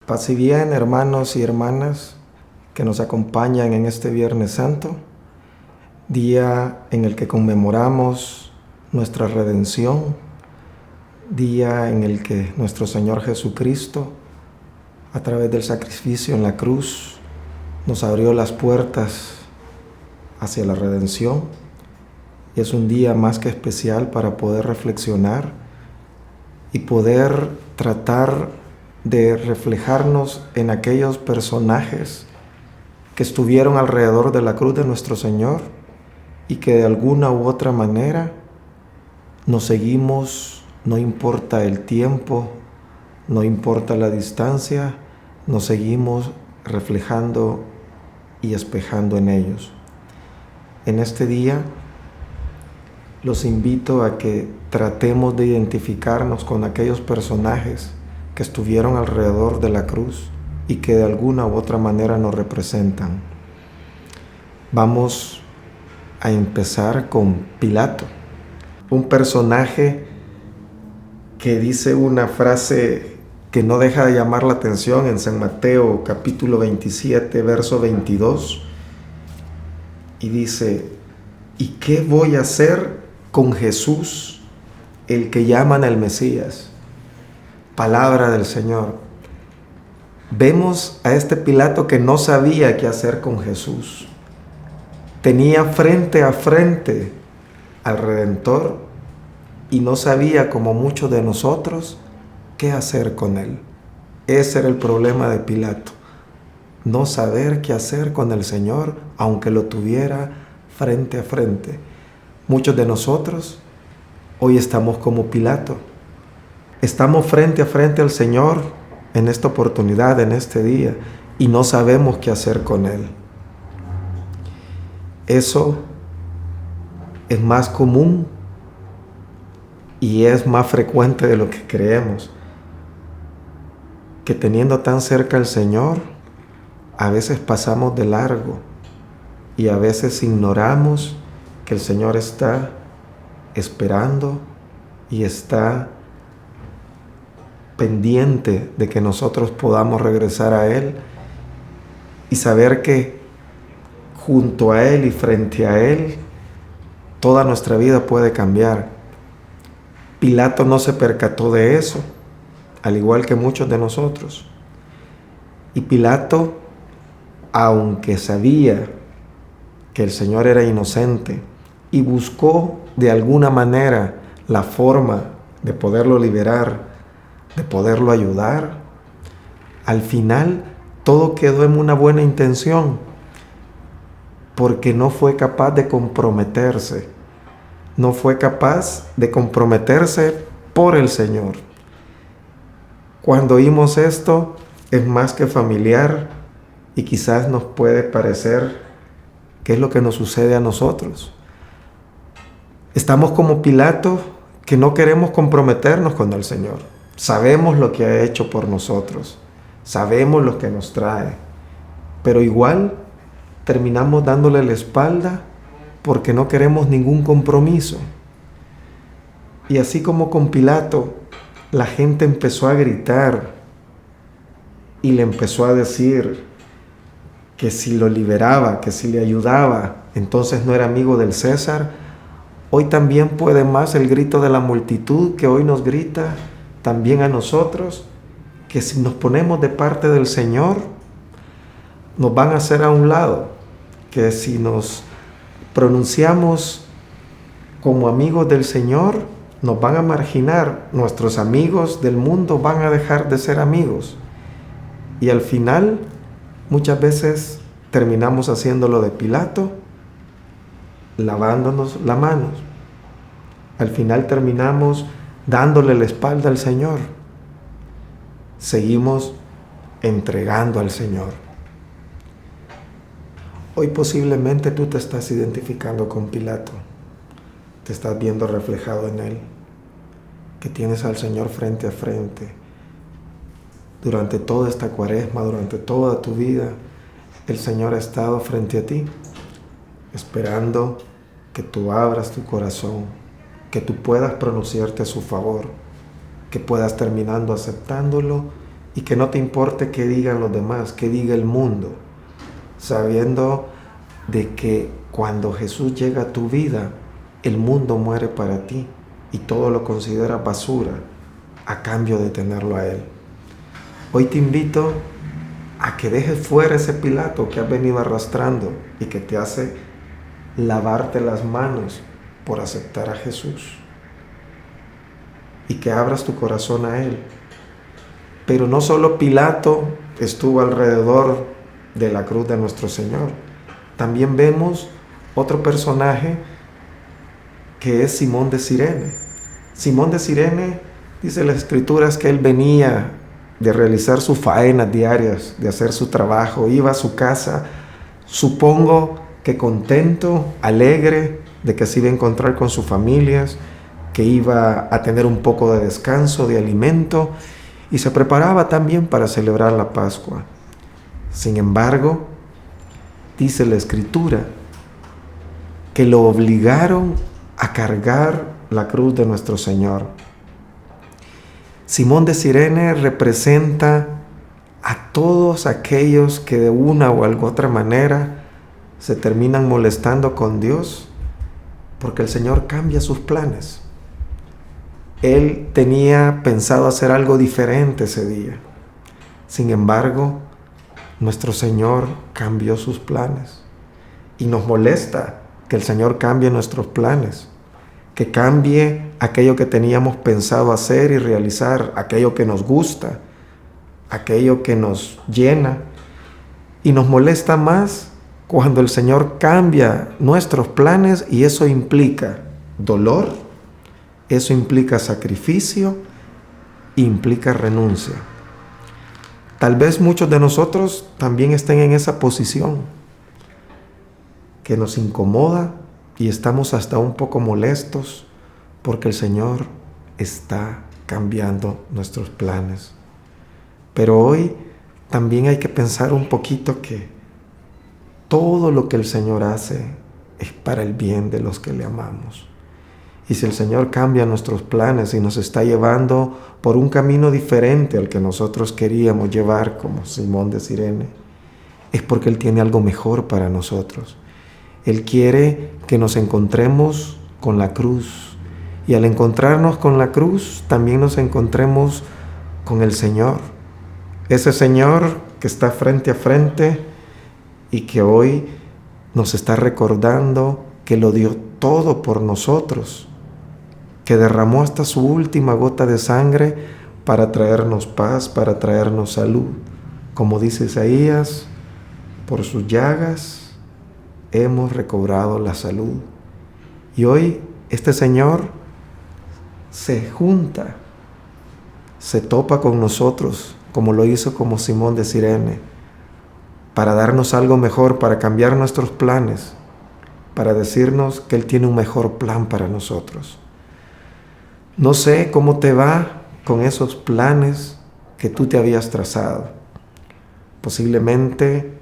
Paz y bien, hermanos y hermanas que nos acompañan en este Viernes Santo, día en el que conmemoramos nuestra redención, día en el que nuestro Señor Jesucristo, a través del sacrificio en la cruz, nos abrió las puertas hacia la redención. Y es un día más que especial para poder reflexionar y poder tratar de reflejarnos en aquellos personajes que estuvieron alrededor de la cruz de nuestro Señor y que de alguna u otra manera nos seguimos, no importa el tiempo, no importa la distancia, nos seguimos reflejando y espejando en ellos. En este día los invito a que tratemos de identificarnos con aquellos personajes que estuvieron alrededor de la cruz y que de alguna u otra manera nos representan. Vamos a empezar con Pilato, un personaje que dice una frase que no deja de llamar la atención en San Mateo capítulo 27, verso 22, y dice: ¿y qué voy a hacer con Jesús, el que llaman el Mesías? Palabra del Señor. Vemos a este Pilato que no sabía qué hacer con Jesús. Tenía frente a frente al Redentor y no sabía, como muchos de nosotros, qué hacer con él. Ese era el problema de Pilato. No saber qué hacer con el Señor, aunque lo tuviera frente a frente. Muchos de nosotros hoy estamos como Pilato. Estamos frente a frente al Señor en esta oportunidad, en este día, y no sabemos qué hacer con Él. Eso es más común y es más frecuente de lo que creemos. Que teniendo tan cerca al Señor, a veces pasamos de largo y a veces ignoramos que el Señor está esperando y está pendiente de que nosotros podamos regresar a Él y saber que junto a Él y frente a Él toda nuestra vida puede cambiar. Pilato no se percató de eso, al igual que muchos de nosotros. Y Pilato, aunque sabía que el Señor era inocente y buscó de alguna manera la forma de poderlo liberar, de poderlo ayudar, al final todo quedó en una buena intención, porque no fue capaz de comprometerse. No fue capaz de comprometerse por el Señor. Cuando oímos esto, es más que familiar y quizás nos puede parecer que es lo que nos sucede a nosotros. Estamos como Pilato, que no queremos comprometernos con el Señor. Sabemos lo que ha hecho por nosotros, sabemos lo que nos trae, pero igual terminamos dándole la espalda porque no queremos ningún compromiso. Y así como con Pilato, la gente empezó a gritar y le empezó a decir que si lo liberaba, que si le ayudaba, entonces no era amigo del César. Hoy también puede más el grito de la multitud que hoy nos grita también a nosotros, que si nos ponemos de parte del Señor, nos van a hacer a un lado, que si nos pronunciamos como amigos del Señor, nos van a marginar, nuestros amigos del mundo van a dejar de ser amigos. Y al final, muchas veces terminamos haciéndolo de Pilato, lavándonos las manos. Al final terminamos dándole la espalda al Señor. Seguimos entregando al Señor. Hoy posiblemente tú te estás identificando con Pilato. Te estás viendo reflejado en él. Que tienes al Señor frente a frente. Durante toda esta cuaresma, durante toda tu vida, el Señor ha estado frente a ti, esperando que tú abras tu corazón, que tú puedas pronunciarte a su favor, que puedas terminando aceptándolo y que no te importe qué digan los demás, qué diga el mundo, sabiendo de que cuando Jesús llega a tu vida, el mundo muere para ti y todo lo considera basura a cambio de tenerlo a Él. Hoy te invito a que dejes fuera ese Pilato que has venido arrastrando y que te hace lavarte las manos por aceptar a Jesús, y que abras tu corazón a Él. Pero no solo Pilato estuvo alrededor de la cruz de nuestro Señor. También vemos otro personaje que es Simón de Cirene. Simón de Cirene, dice las Escrituras, que él venía de realizar sus faenas diarias, de hacer su trabajo, iba a su casa, supongo que contento, alegre de que se iba a encontrar con sus familias, que iba a tener un poco de descanso, de alimento, y se preparaba también para celebrar la Pascua. Sin embargo, dice la Escritura que lo obligaron a cargar la cruz de nuestro Señor. Simón de Cirene representa a todos aquellos que de una o otra manera se terminan molestando con Dios, porque el Señor cambia sus planes. Él tenía pensado hacer algo diferente ese día. Sin embargo, nuestro Señor cambió sus planes. Y nos molesta que el Señor cambie nuestros planes, que cambie aquello que teníamos pensado hacer y realizar, aquello que nos gusta, aquello que nos llena. Y nos molesta más cuando el Señor cambia nuestros planes, y eso implica dolor, eso implica sacrificio, implica renuncia. Tal vez muchos de nosotros también estén en esa posición, que nos incomoda y estamos hasta un poco molestos porque el Señor está cambiando nuestros planes. Pero hoy también hay que pensar un poquito que todo lo que el Señor hace es para el bien de los que le amamos. Y si el Señor cambia nuestros planes y nos está llevando por un camino diferente al que nosotros queríamos llevar, como Simón de Cirene, es porque Él tiene algo mejor para nosotros. Él quiere que nos encontremos con la cruz. Y al encontrarnos con la cruz, también nos encontremos con el Señor. Ese Señor que está frente a frente y que hoy nos está recordando que lo dio todo por nosotros, que derramó hasta su última gota de sangre para traernos paz, para traernos salud. Como dice Isaías, por sus llagas hemos recobrado la salud. Y hoy este Señor se junta, se topa con nosotros, como lo hizo como Simón de Cirene, para darnos algo mejor, para cambiar nuestros planes, para decirnos que Él tiene un mejor plan para nosotros. No sé cómo te va con esos planes que tú te habías trazado. Posiblemente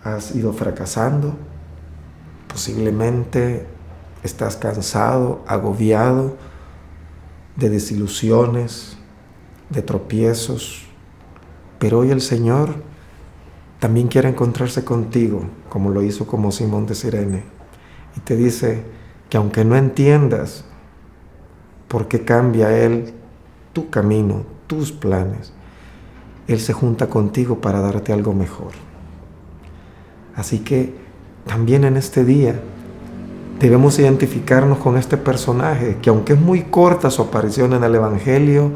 has ido fracasando, posiblemente estás cansado, agobiado de desilusiones, de tropiezos, pero hoy el Señor también quiere encontrarse contigo, como lo hizo como Simón de Cirene, y te dice que aunque no entiendas por qué cambia Él tu camino, tus planes, Él se junta contigo para darte algo mejor. Así que también en este día debemos identificarnos con este personaje, que aunque es muy corta su aparición en el Evangelio,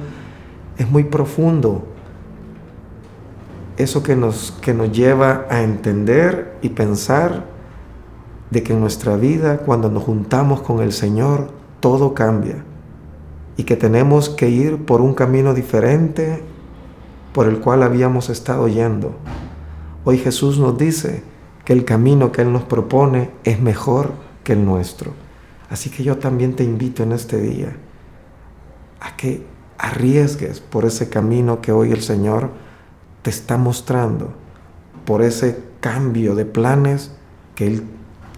es muy profundo. Eso que nos lleva a entender y pensar de que en nuestra vida, cuando nos juntamos con el Señor, todo cambia. Y que tenemos que ir por un camino diferente por el cual habíamos estado yendo. Hoy Jesús nos dice que el camino que Él nos propone es mejor que el nuestro. Así que yo también te invito en este día a que arriesgues por ese camino que hoy el Señor te está mostrando, por ese cambio de planes que Él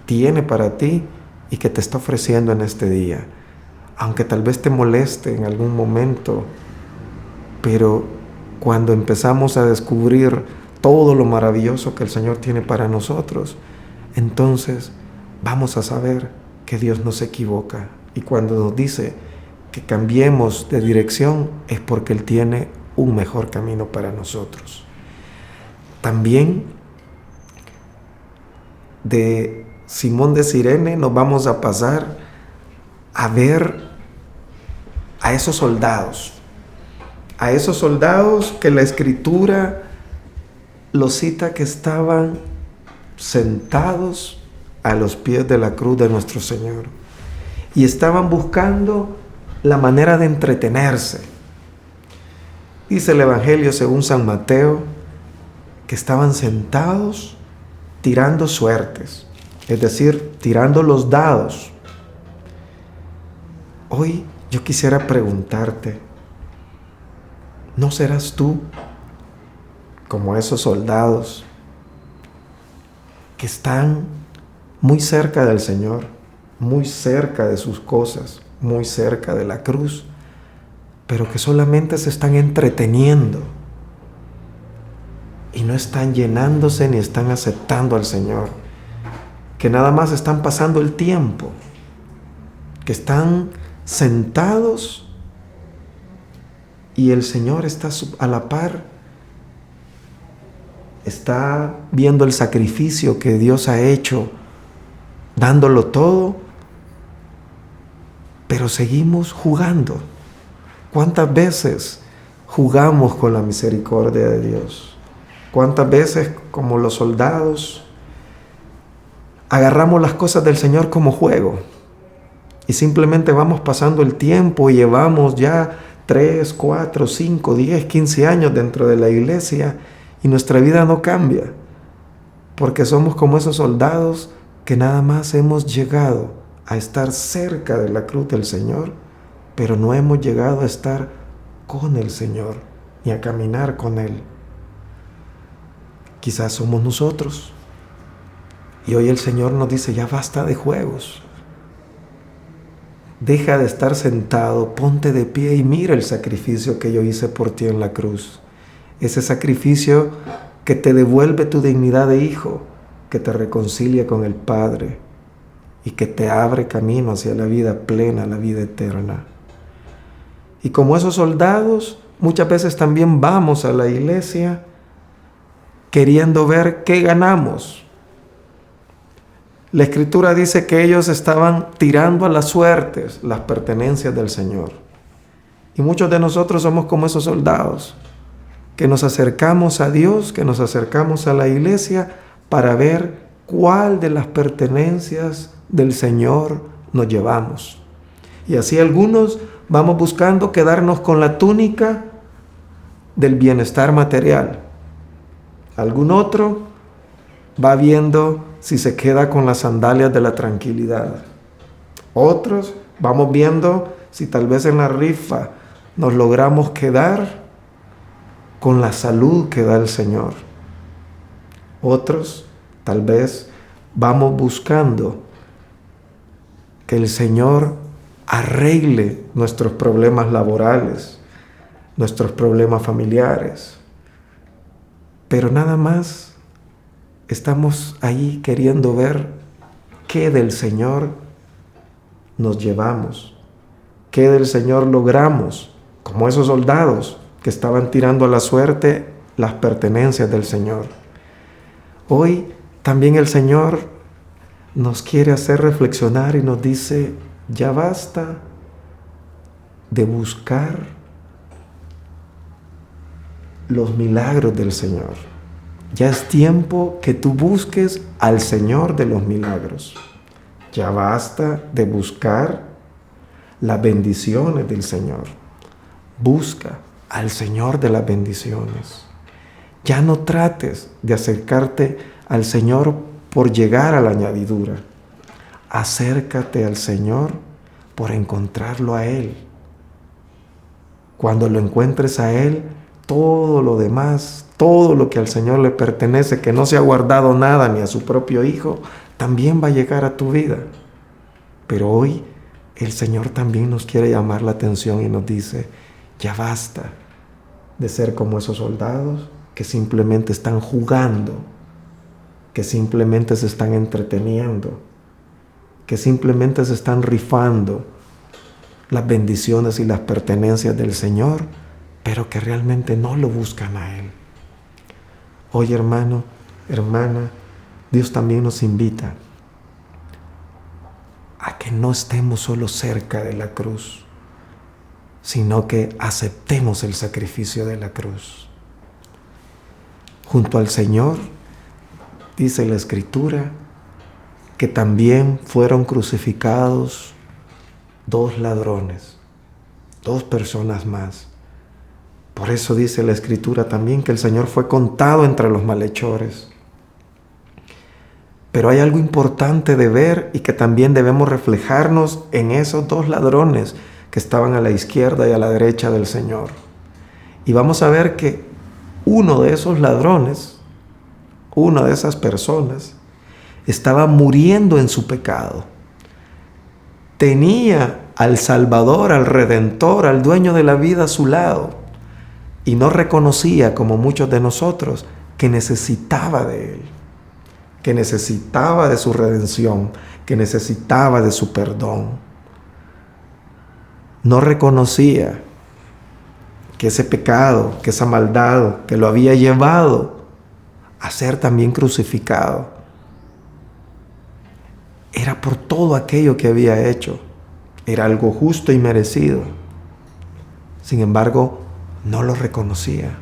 tiene para ti y que te está ofreciendo en este día. Aunque tal vez te moleste en algún momento, pero cuando empezamos a descubrir todo lo maravilloso que el Señor tiene para nosotros, entonces vamos a saber que Dios no se equivoca. Y cuando nos dice que cambiemos de dirección es porque Él tiene un mejor camino para nosotros. También de Simón de Cirene nos vamos a pasar a ver a esos soldados que la Escritura los cita que estaban sentados a los pies de la cruz de nuestro Señor y estaban buscando la manera de entretenerse. Dice el Evangelio según San Mateo que estaban sentados tirando suertes, es decir, tirando los dados. Hoy yo quisiera preguntarte, ¿no serás tú como esos soldados que están muy cerca del Señor, muy cerca de sus cosas, muy cerca de la cruz, pero que solamente se están entreteniendo y no están llenándose ni están aceptando al Señor, que nada más están pasando el tiempo, que están sentados y el Señor está a la par, está viendo el sacrificio que Dios ha hecho, dándolo todo, pero seguimos jugando? ¿Cuántas veces jugamos con la misericordia de Dios? ¿Cuántas veces, como los soldados, agarramos las cosas del Señor como juego y simplemente vamos pasando el tiempo y llevamos ya 3, 4, 5, 10, 15 años dentro de la iglesia y nuestra vida no cambia? Porque somos como esos soldados que nada más hemos llegado a estar cerca de la cruz del Señor, pero no hemos llegado a estar con el Señor ni a caminar con Él. Quizás somos nosotros. Y hoy el Señor nos dice, ya basta de juegos. Deja de estar sentado, ponte de pie y mira el sacrificio que yo hice por ti en la cruz. Ese sacrificio que te devuelve tu dignidad de hijo, que te reconcilia con el Padre y que te abre camino hacia la vida plena, la vida eterna. Y como esos soldados, muchas veces también vamos a la iglesia queriendo ver qué ganamos. La Escritura dice que ellos estaban tirando a las suertes las pertenencias del Señor. Y muchos de nosotros somos como esos soldados, que nos acercamos a Dios, que nos acercamos a la iglesia para ver cuál de las pertenencias del Señor nos llevamos. Y así algunos vamos buscando quedarnos con la túnica del bienestar material. Algún otro va viendo si se queda con las sandalias de la tranquilidad. Otros vamos viendo si tal vez en la rifa nos logramos quedar con la salud que da el Señor. Otros tal vez vamos buscando que el Señor arregle nuestros problemas laborales, nuestros problemas familiares. Pero nada más estamos ahí queriendo ver qué del Señor nos llevamos, qué del Señor logramos, como esos soldados que estaban tirando a la suerte las pertenencias del Señor. Hoy también el Señor nos quiere hacer reflexionar y nos dice, ya basta de buscar los milagros del Señor. Ya es tiempo que tú busques al Señor de los milagros. Ya basta de buscar las bendiciones del Señor. Busca al Señor de las bendiciones. Ya no trates de acercarte al Señor por llegar a la añadidura. Acércate al Señor por encontrarlo a Él. Cuando lo encuentres a Él, todo lo demás, todo lo que al Señor le pertenece, que no se ha guardado nada ni a su propio Hijo, también va a llegar a tu vida. Pero hoy el Señor también nos quiere llamar la atención y nos dice, ya basta de ser como esos soldados que simplemente están jugando, que simplemente se están entreteniendo, que simplemente se están rifando las bendiciones y las pertenencias del Señor, pero que realmente no lo buscan a Él. Hoy, hermano, hermana, Dios también nos invita a que no estemos solo cerca de la cruz, sino que aceptemos el sacrificio de la cruz. Junto al Señor, dice la Escritura, que también fueron crucificados 2 ladrones, 2 personas más. Por eso dice la Escritura también que el Señor fue contado entre los malhechores. Pero hay algo importante de ver y que también debemos reflejarnos en esos 2 ladrones que estaban a la izquierda y a la derecha del Señor. Y vamos a ver que uno de esos ladrones, una de esas personas, estaba muriendo en su pecado. Tenía al Salvador, al Redentor, al dueño de la vida a su lado, y no reconocía, como muchos de nosotros, que necesitaba de Él, que necesitaba de su redención, que necesitaba de su perdón. No reconocía que ese pecado, que esa maldad que lo había llevado a ser también crucificado, era por todo aquello que había hecho. Era algo justo y merecido. Sin embargo, no lo reconocía.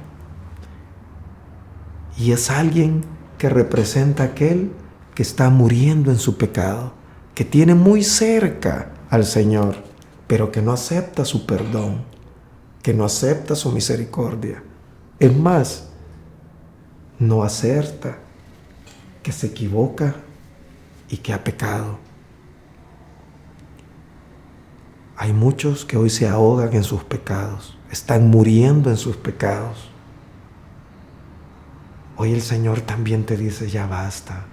Y es alguien que representa a aquel que está muriendo en su pecado, que tiene muy cerca al Señor, pero que no acepta su perdón, que no acepta su misericordia. Es más, no acepta que se equivoca y que ha pecado. Hay muchos que hoy se ahogan en sus pecados, están muriendo en sus pecados. Hoy el Señor también te dice: ya basta.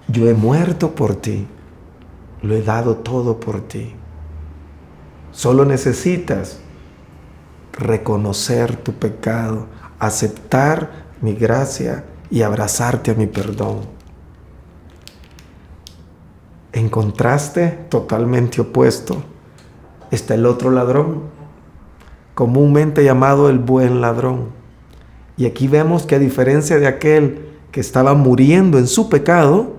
Yo he muerto por ti, lo he dado todo por ti. Solo necesitas reconocer tu pecado, aceptar mi gracia y abrazarte a mi perdón. En contraste totalmente opuesto está el otro ladrón, comúnmente llamado el buen ladrón. Y aquí vemos que, a diferencia de aquel que estaba muriendo en su pecado,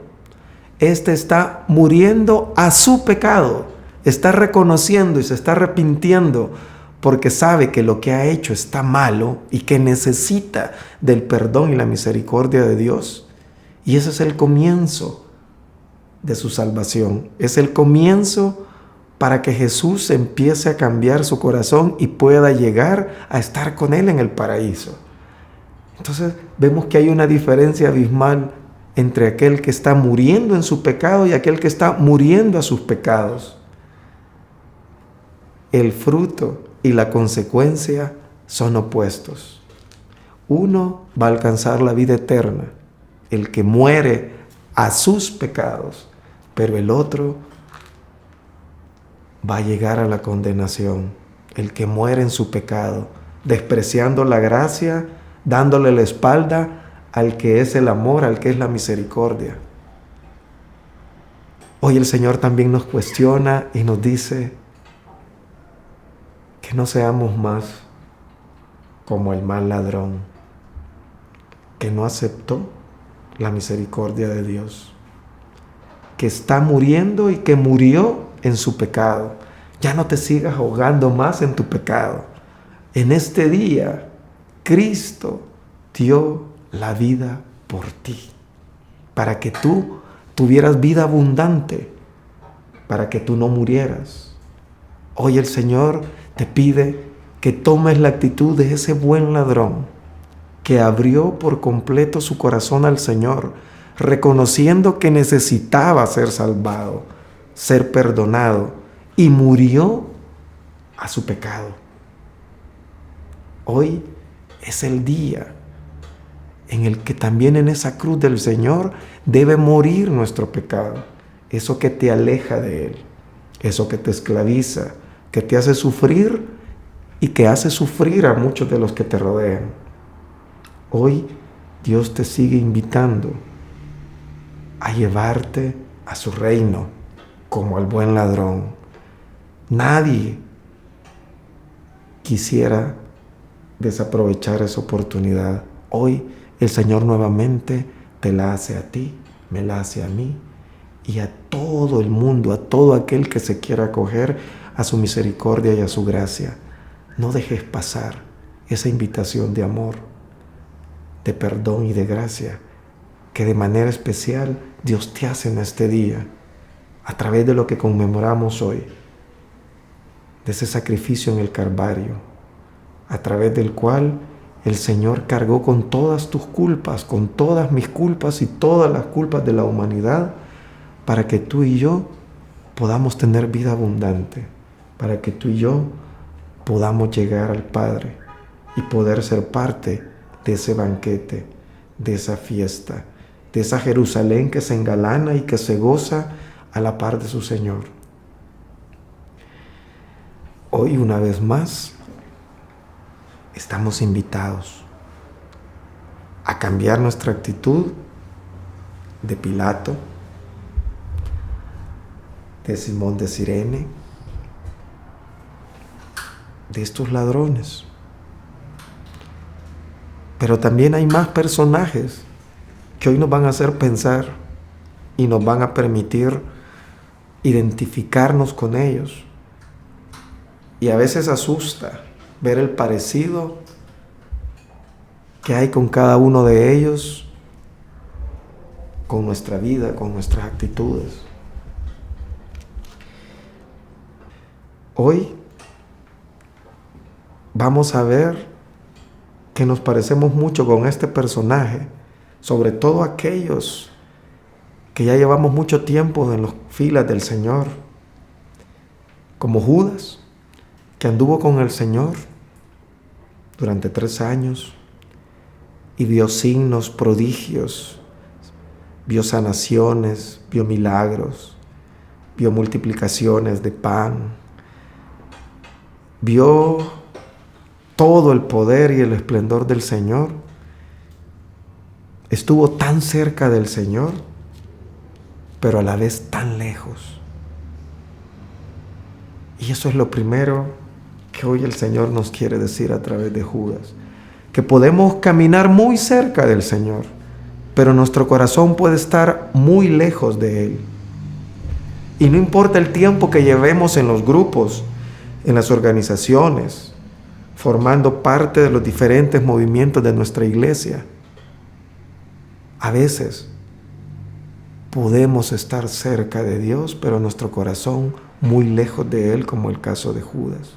este está muriendo a su pecado, está reconociendo y se está arrepintiendo porque sabe que lo que ha hecho está malo y que necesita del perdón y la misericordia de Dios. Y ese es el comienzo de su salvación. Es el comienzo para que Jesús empiece a cambiar su corazón y pueda llegar a estar con Él en el paraíso. Entonces vemos que hay una diferencia abismal entre aquel que está muriendo en su pecado y aquel que está muriendo a sus pecados. El fruto y la consecuencia son opuestos. Uno va a alcanzar la vida eterna, el que muere a sus pecados, pero el otro va a llegar a la condenación, el que muere en su pecado, despreciando la gracia, dándole la espalda al que es el amor, al que es la misericordia. Hoy el Señor también nos cuestiona y nos dice que no seamos más como el mal ladrón, que no aceptó la misericordia de Dios, que está muriendo y que murió en su pecado. Ya no te sigas ahogando más en tu pecado. En este día, Cristo dio la vida por ti, para que tú tuvieras vida abundante, para que tú no murieras. Hoy el Señor te pide que tomes la actitud de ese buen ladrón que abrió por completo su corazón al Señor, reconociendo que necesitaba ser salvado, ser perdonado, y murió a su pecado. Hoy es el día en el que también en esa cruz del Señor debe morir nuestro pecado, eso que te aleja de Él, eso que te esclaviza, que te hace sufrir y que hace sufrir a muchos de los que te rodean. Hoy Dios te sigue invitando a llevarte a su reino como al buen ladrón. Nadie quisiera desaprovechar esa oportunidad. Hoy el Señor nuevamente te la hace a ti, me la hace a mí y a todo el mundo, a todo aquel que se quiera acoger a su misericordia y a su gracia. No dejes pasar esa invitación de amor, de perdón y de gracia que de manera especial Dios te hace en este día a través de lo que conmemoramos hoy, de ese sacrificio en el Calvario, a través del cual el Señor cargó con todas tus culpas, con todas mis culpas y todas las culpas de la humanidad, para que tú y yo podamos tener vida abundante, para que tú y yo podamos llegar al Padre y poder ser parte de ese banquete, de esa fiesta, de esa Jerusalén que se engalana y que se goza a la par de su Señor. Hoy, una vez más, estamos invitados a cambiar nuestra actitud de Pilato, de Simón de Cirene, de estos ladrones. Pero también hay más personajes que hoy nos van a hacer pensar y nos van a permitir identificarnos con ellos. Y a veces asusta ver el parecido que hay con cada uno de ellos, con nuestra vida, con nuestras actitudes. Hoy vamos a ver que nos parecemos mucho con este personaje, sobre todo aquellos que ya llevamos mucho tiempo en las filas del Señor, como Judas, que anduvo con el Señor durante 3 años y vio signos, prodigios, vio sanaciones, vio milagros, vio multiplicaciones de pan, vio todo el poder y el esplendor del Señor. Estuvo tan cerca del Señor, pero a la vez tan lejos. Y eso es lo primero que hoy el Señor nos quiere decir a través de Judas, que podemos caminar muy cerca del Señor, pero nuestro corazón puede estar muy lejos de Él. Y no importa el tiempo que llevemos en los grupos, en las organizaciones, formando parte de los diferentes movimientos de nuestra iglesia, a veces podemos estar cerca de Dios, pero nuestro corazón muy lejos de Él, como el caso de Judas.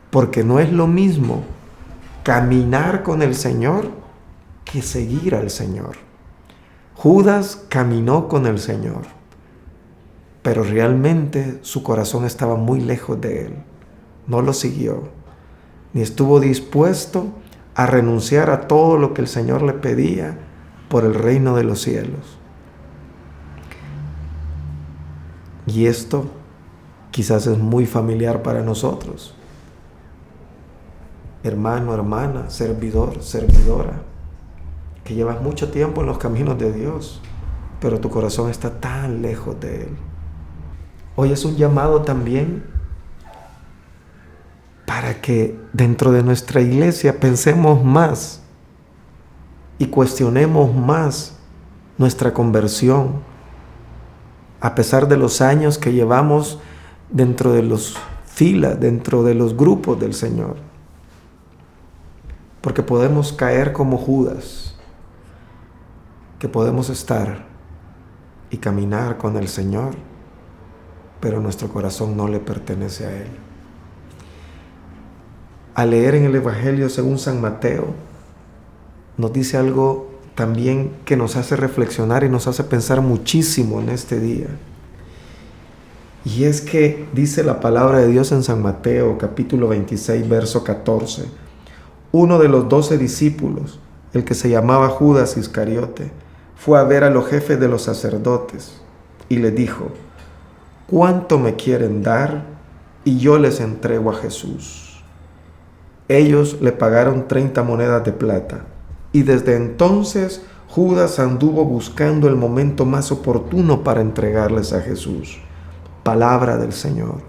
Porque no es lo mismo caminar con el Señor que seguir al Señor. Judas caminó con el Señor, pero realmente su corazón estaba muy lejos de Él. No lo siguió, ni estuvo dispuesto a renunciar a todo lo que el Señor le pedía por el reino de los cielos. Y esto quizás es muy familiar para nosotros. Hermano, hermana, servidor, servidora, que llevas mucho tiempo en los caminos de Dios, pero tu corazón está tan lejos de Él. Hoy es un llamado también para que dentro de nuestra iglesia pensemos más y cuestionemos más nuestra conversión, a pesar de los años que llevamos dentro de las filas, dentro de los grupos del Señor. Porque podemos caer como Judas, que podemos estar y caminar con el Señor, pero nuestro corazón no le pertenece a Él. Al leer en el Evangelio según San Mateo, nos dice algo también que nos hace reflexionar y nos hace pensar muchísimo en este día. Y es que dice la palabra de Dios en San Mateo, capítulo 26, verso 14. Uno de los 12 discípulos, el que se llamaba Judas Iscariote, fue a ver a los jefes de los sacerdotes y les dijo: ¿cuánto me quieren dar? Y yo les entrego a Jesús. Ellos le pagaron 30 monedas de plata. Y desde entonces Judas anduvo buscando el momento más oportuno para entregarles a Jesús. Palabra del Señor.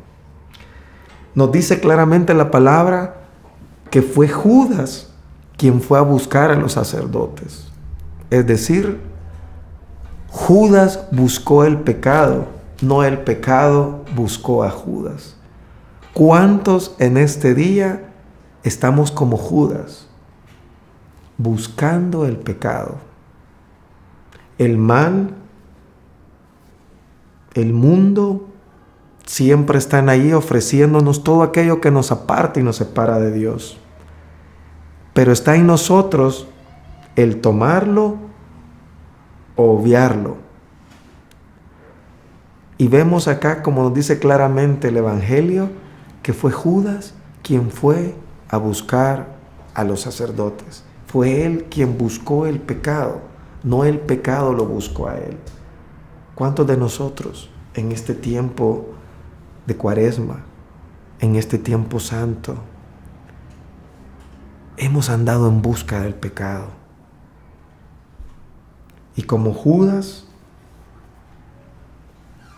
Nos dice claramente la palabra que fue Judas quien fue a buscar a los sacerdotes. Es decir, Judas buscó el pecado, no el pecado buscó a Judas. ¿Cuántos en este día estamos como Judas, buscando el pecado, el mal, el mundo? Siempre están ahí ofreciéndonos todo aquello que nos aparta y nos separa de Dios. Pero está en nosotros el tomarlo o obviarlo. Y vemos acá, como nos dice claramente el Evangelio, que fue Judas quien fue a buscar a los sacerdotes. Fue él quien buscó el pecado, no el pecado lo buscó a él. ¿Cuántos de nosotros en este tiempo de Cuaresma, en este tiempo santo, hemos andado en busca del pecado? Y como Judas,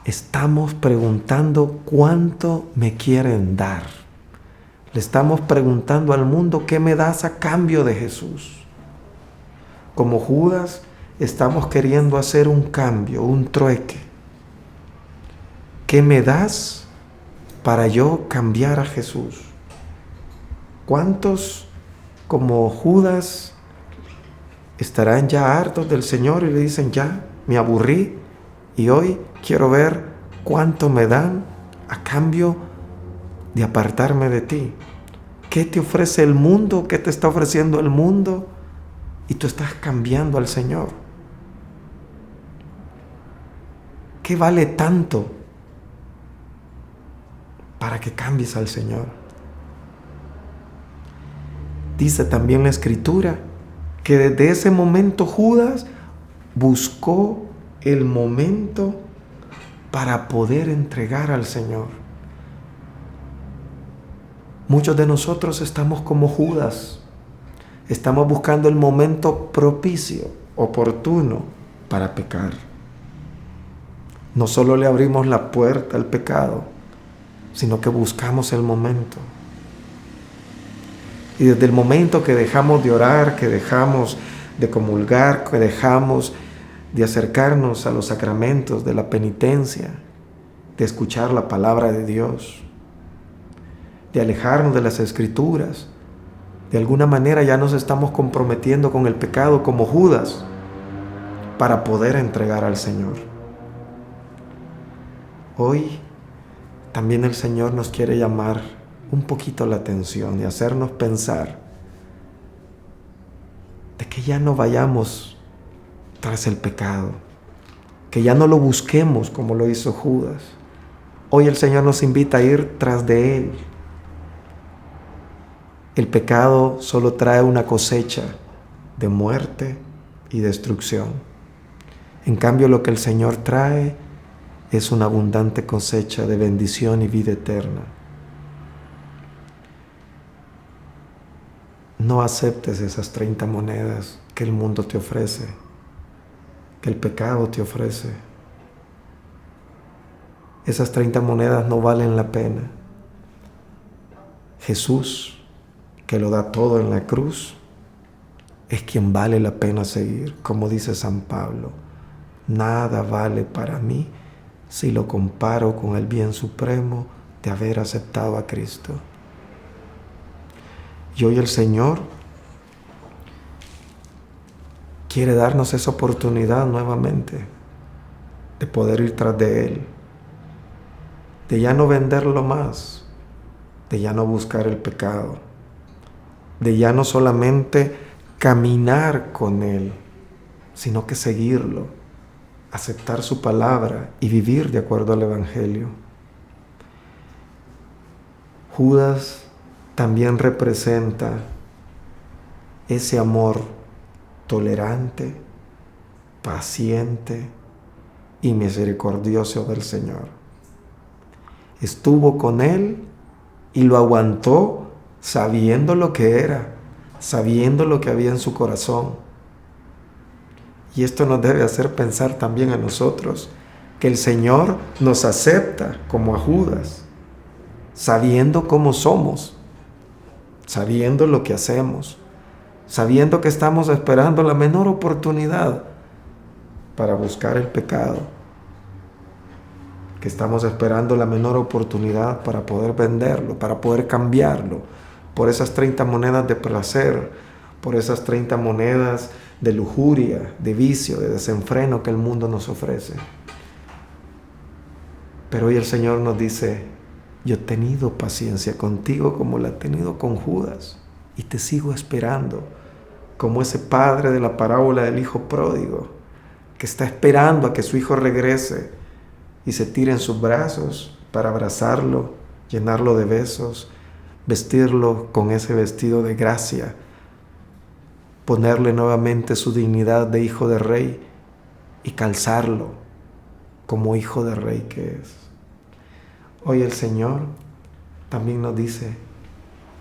estamos preguntando cuánto me quieren dar. Le estamos preguntando al mundo, ¿qué me das a cambio de Jesús? Como Judas, estamos queriendo hacer un cambio, un trueque. ¿Qué me das para yo cambiar a Jesús? ¿Cuántos como Judas estarán ya hartos del Señor y le dicen, ya, me aburrí y hoy quiero ver cuánto me dan a cambio de apartarme de ti? ¿Qué te ofrece el mundo? ¿Qué te está ofreciendo el mundo? Y tú estás cambiando al Señor. ¿Qué vale tanto para que cambies al Señor? Dice también la Escritura que desde ese momento Judas buscó el momento para poder entregar al Señor. Muchos de nosotros estamos como Judas. Estamos buscando el momento propicio, oportuno para pecar. No solo le abrimos la puerta al pecado, sino que buscamos el momento. Y desde el momento que dejamos de orar, que dejamos de comulgar, que dejamos de acercarnos a los sacramentos de la penitencia, de escuchar la palabra de Dios, de alejarnos de las Escrituras, de alguna manera ya nos estamos comprometiendo con el pecado como Judas para poder entregar al Señor. Hoy también el Señor nos quiere llamar un poquito la atención y hacernos pensar de que ya no vayamos tras el pecado, que ya no lo busquemos como lo hizo Judas. Hoy el Señor nos invita a ir tras de Él. El pecado solo trae una cosecha de muerte y destrucción. En cambio, lo que el Señor trae es una abundante cosecha de bendición y vida eterna. No aceptes esas 30 monedas que el mundo te ofrece, que el pecado te ofrece. Esas 30 monedas no valen la pena. Jesús, que lo da todo en la cruz, es quien vale la pena seguir. Como dice San Pablo, nada vale para mí si lo comparo con el bien supremo de haber aceptado a Cristo. Y hoy el Señor quiere darnos esa oportunidad nuevamente de poder ir tras de Él, de ya no venderlo más, de ya no buscar el pecado, de ya no solamente caminar con Él, sino que seguirlo, aceptar su palabra y vivir de acuerdo al Evangelio. Judas también representa ese amor tolerante, paciente y misericordioso del Señor. Estuvo con Él y lo aguantó sabiendo lo que era, sabiendo lo que había en su corazón. Y esto nos debe hacer pensar también a nosotros, que el Señor nos acepta como a Judas, sabiendo cómo somos, sabiendo lo que hacemos, sabiendo que estamos esperando la menor oportunidad para buscar el pecado, que estamos esperando la menor oportunidad para poder venderlo, para poder cambiarlo por esas 30 monedas de placer, por esas 30 monedas de lujuria, de vicio, de desenfreno que el mundo nos ofrece. Pero hoy el Señor nos dice: yo he tenido paciencia contigo como la he tenido con Judas, y te sigo esperando, como ese padre de la parábola del hijo pródigo, que está esperando a que su hijo regrese y se tire en sus brazos para abrazarlo, llenarlo de besos, vestirlo con ese vestido de gracia, ponerle nuevamente su dignidad de hijo de rey y calzarlo como hijo de rey que es. Hoy el Señor también nos dice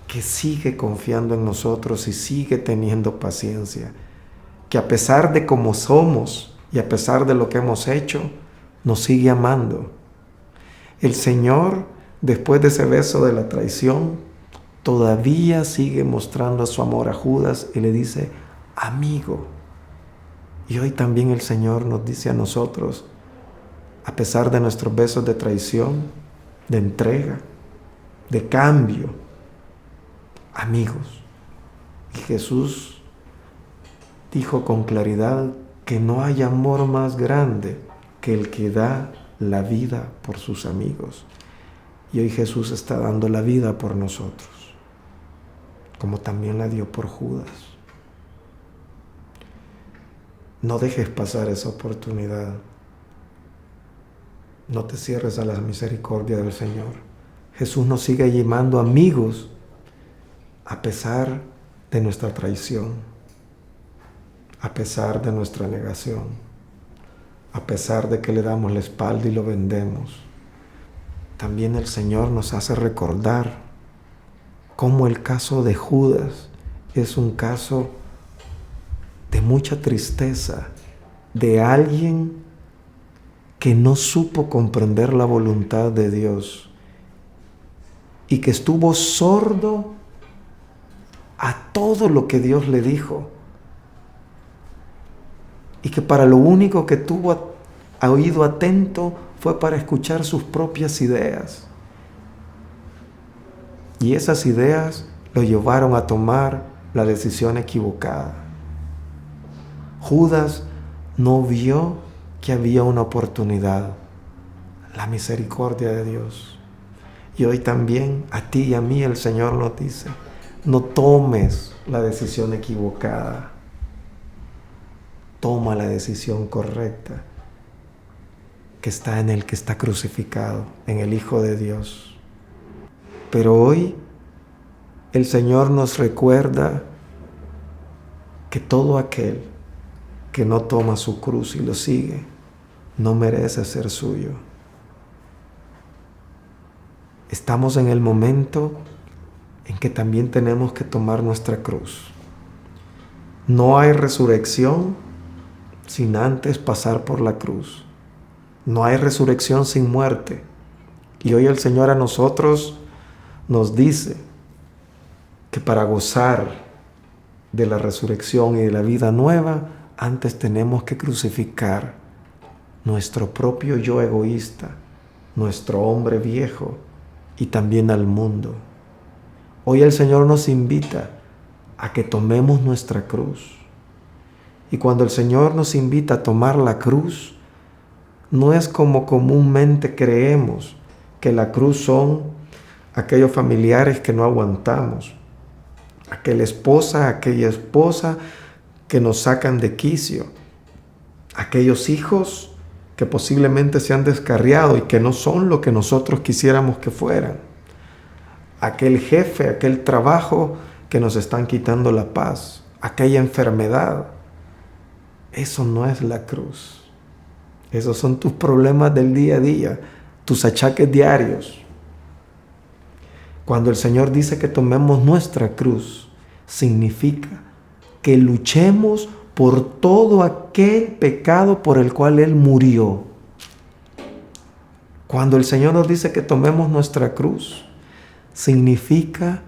que sigue confiando en nosotros y sigue teniendo paciencia, que a pesar de cómo somos y a pesar de lo que hemos hecho, nos sigue amando. El Señor, después de ese beso de la traición, todavía sigue mostrando su amor a Judas y le dice: amigo. Y hoy también el Señor nos dice a nosotros, a pesar de nuestros besos de traición, de entrega, de cambio, amigos. Y Jesús dijo con claridad que no hay amor más grande que el que da la vida por sus amigos. Y hoy Jesús está dando la vida por nosotros, como también la dio por Judas. No dejes pasar esa oportunidad. No te cierres a la misericordia del Señor. Jesús nos sigue llamando amigos a pesar de nuestra traición, a pesar de nuestra negación, a pesar de que le damos la espalda y lo vendemos. También el Señor nos hace recordar cómo el caso de Judas es un caso de mucha tristeza, de alguien que no supo comprender la voluntad de Dios y que estuvo sordo a todo lo que Dios le dijo, y que para lo único que tuvo a oído atento fue para escuchar sus propias ideas. Y esas ideas lo llevaron a tomar la decisión equivocada. Judas no vio que había una oportunidad, la misericordia de Dios. Y hoy también a ti y a mí el Señor nos dice: no tomes la decisión equivocada, toma la decisión correcta, que está en el que está crucificado, en el Hijo de Dios. Pero hoy el Señor nos recuerda que todo aquel que no toma su cruz y lo sigue, no merece ser suyo. Estamos en el momento en que también tenemos que tomar nuestra cruz. No hay resurrección sin antes pasar por la cruz. No hay resurrección sin muerte. Y hoy el Señor a nosotros nos dice que para gozar de la resurrección y de la vida nueva, antes tenemos que crucificar nuestro propio yo egoísta, nuestro hombre viejo y también al mundo. Hoy el Señor nos invita a que tomemos nuestra cruz. Y cuando el Señor nos invita a tomar la cruz, no es como comúnmente creemos, que la cruz son aquellos familiares que no aguantamos, aquella esposa que nos sacan de quicio, aquellos hijos que posiblemente se han descarriado y que no son lo que nosotros quisiéramos que fueran, aquel jefe, aquel trabajo que nos están quitando la paz, aquella enfermedad. Eso no es la cruz. Esos son tus problemas del día a día, tus achaques diarios. Cuando el Señor dice que tomemos nuestra cruz, significa que luchemos por todo aquel pecado por el cual Él murió. Cuando el Señor nos dice que tomemos nuestra cruz, significa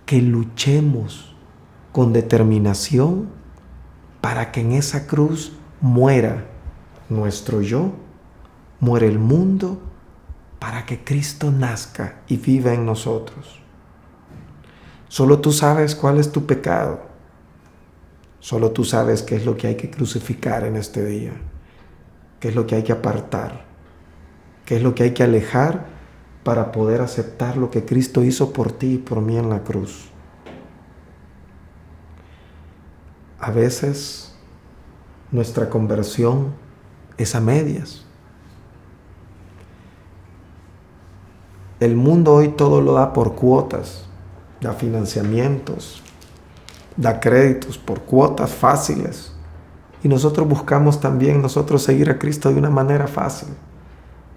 que luchemos con determinación para que en esa cruz muera nuestro yo, muera el mundo, para que Cristo nazca y viva en nosotros. Solo tú sabes cuál es tu pecado. Solo tú sabes qué es lo que hay que crucificar en este día, qué es lo que hay que apartar, qué es lo que hay que alejar para poder aceptar lo que Cristo hizo por ti y por mí en la cruz. A veces nuestra conversión es a medias. El mundo hoy todo lo da por cuotas, da financiamientos, da créditos por cuotas fáciles. Y nosotros buscamos también seguir a Cristo de una manera fácil.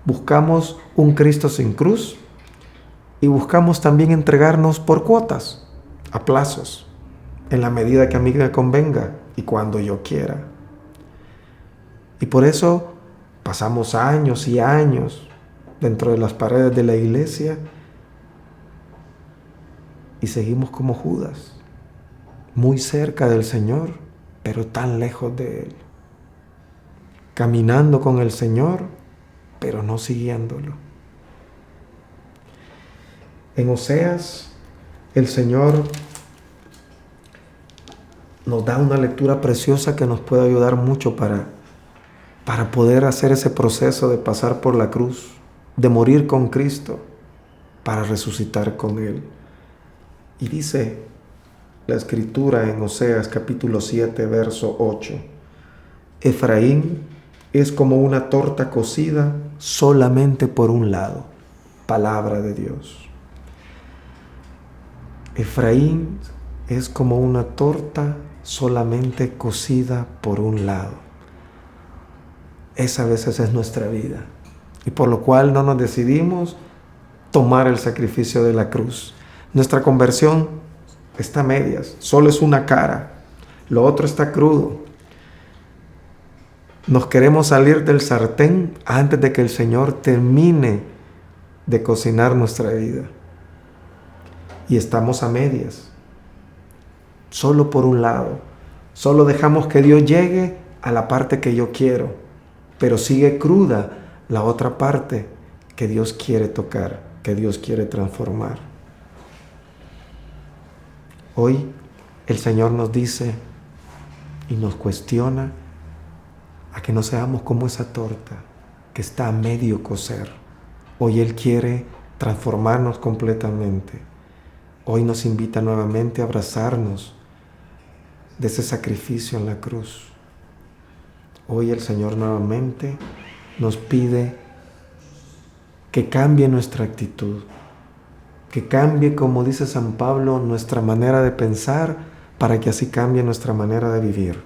Buscamos un Cristo sin cruz y buscamos también entregarnos por cuotas, a plazos, en la medida que a mí me convenga y cuando yo quiera. Y por eso pasamos años y años dentro de las paredes de la iglesia y seguimos como Judas, muy cerca del Señor, pero tan lejos de Él. Caminando con el Señor, pero no siguiéndolo. En Oseas, el Señor nos da una lectura preciosa que nos puede ayudar mucho para poder hacer ese proceso de pasar por la cruz, de morir con Cristo, para resucitar con Él. Y dice la Escritura en Oseas capítulo 7, verso 8, Efraín es como una torta cocida solamente por un lado. Palabra de Dios. Efraín es como una torta solamente cocida por un lado. Esa a veces es nuestra vida. Y por lo cual no nos decidimos tomar el sacrificio de la cruz. Nuestra conversión está a medias. Solo es una cara. Lo otro está crudo. Nos queremos salir del sartén antes de que el Señor termine de cocinar nuestra vida. Y estamos a medias. Solo por un lado. Solo dejamos que Dios llegue a la parte que yo quiero. Pero sigue cruda la otra parte que Dios quiere tocar, que Dios quiere transformar. Hoy el Señor nos dice y nos cuestiona a que no seamos como esa torta que está a medio cocer. Hoy Él quiere transformarnos completamente. Hoy nos invita nuevamente a abrazarnos de ese sacrificio en la cruz. Hoy el Señor nuevamente nos pide que cambie nuestra actitud, que cambie, como dice San Pablo, nuestra manera de pensar para que así cambie nuestra manera de vivir.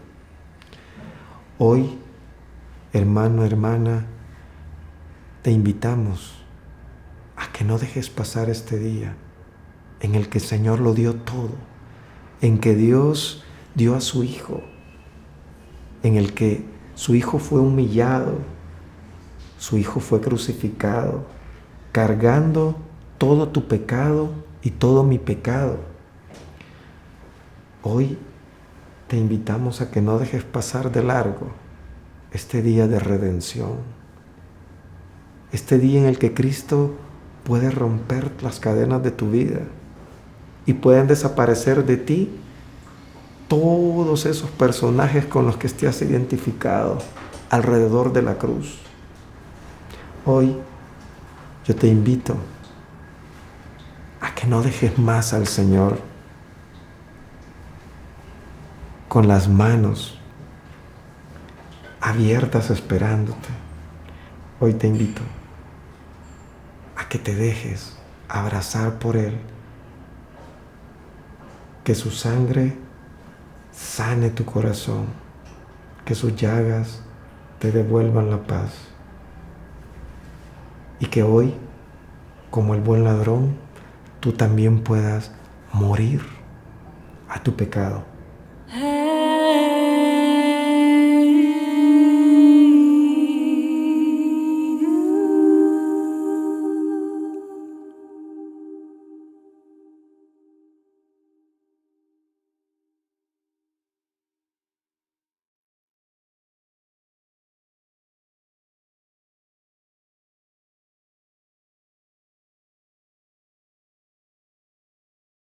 Hoy, hermano, hermana, te invitamos a que no dejes pasar este día en el que el Señor lo dio todo, en que Dios dio a su Hijo, en el que su Hijo fue humillado, su Hijo fue crucificado, cargando todo tu pecado y todo mi pecado. Hoy te invitamos a que no dejes pasar de largo este día de redención, este día en el que Cristo puede romper las cadenas de tu vida y pueden desaparecer de ti todos esos personajes con los que estés identificado alrededor de la cruz. Hoy yo te invito a que no dejes más al Señor con las manos abiertas esperándote. Hoy te invito a que te dejes abrazar por Él, que su sangre sane tu corazón, que sus llagas te devuelvan la paz. Y que hoy, como el buen ladrón, tú también puedas morir a tu pecado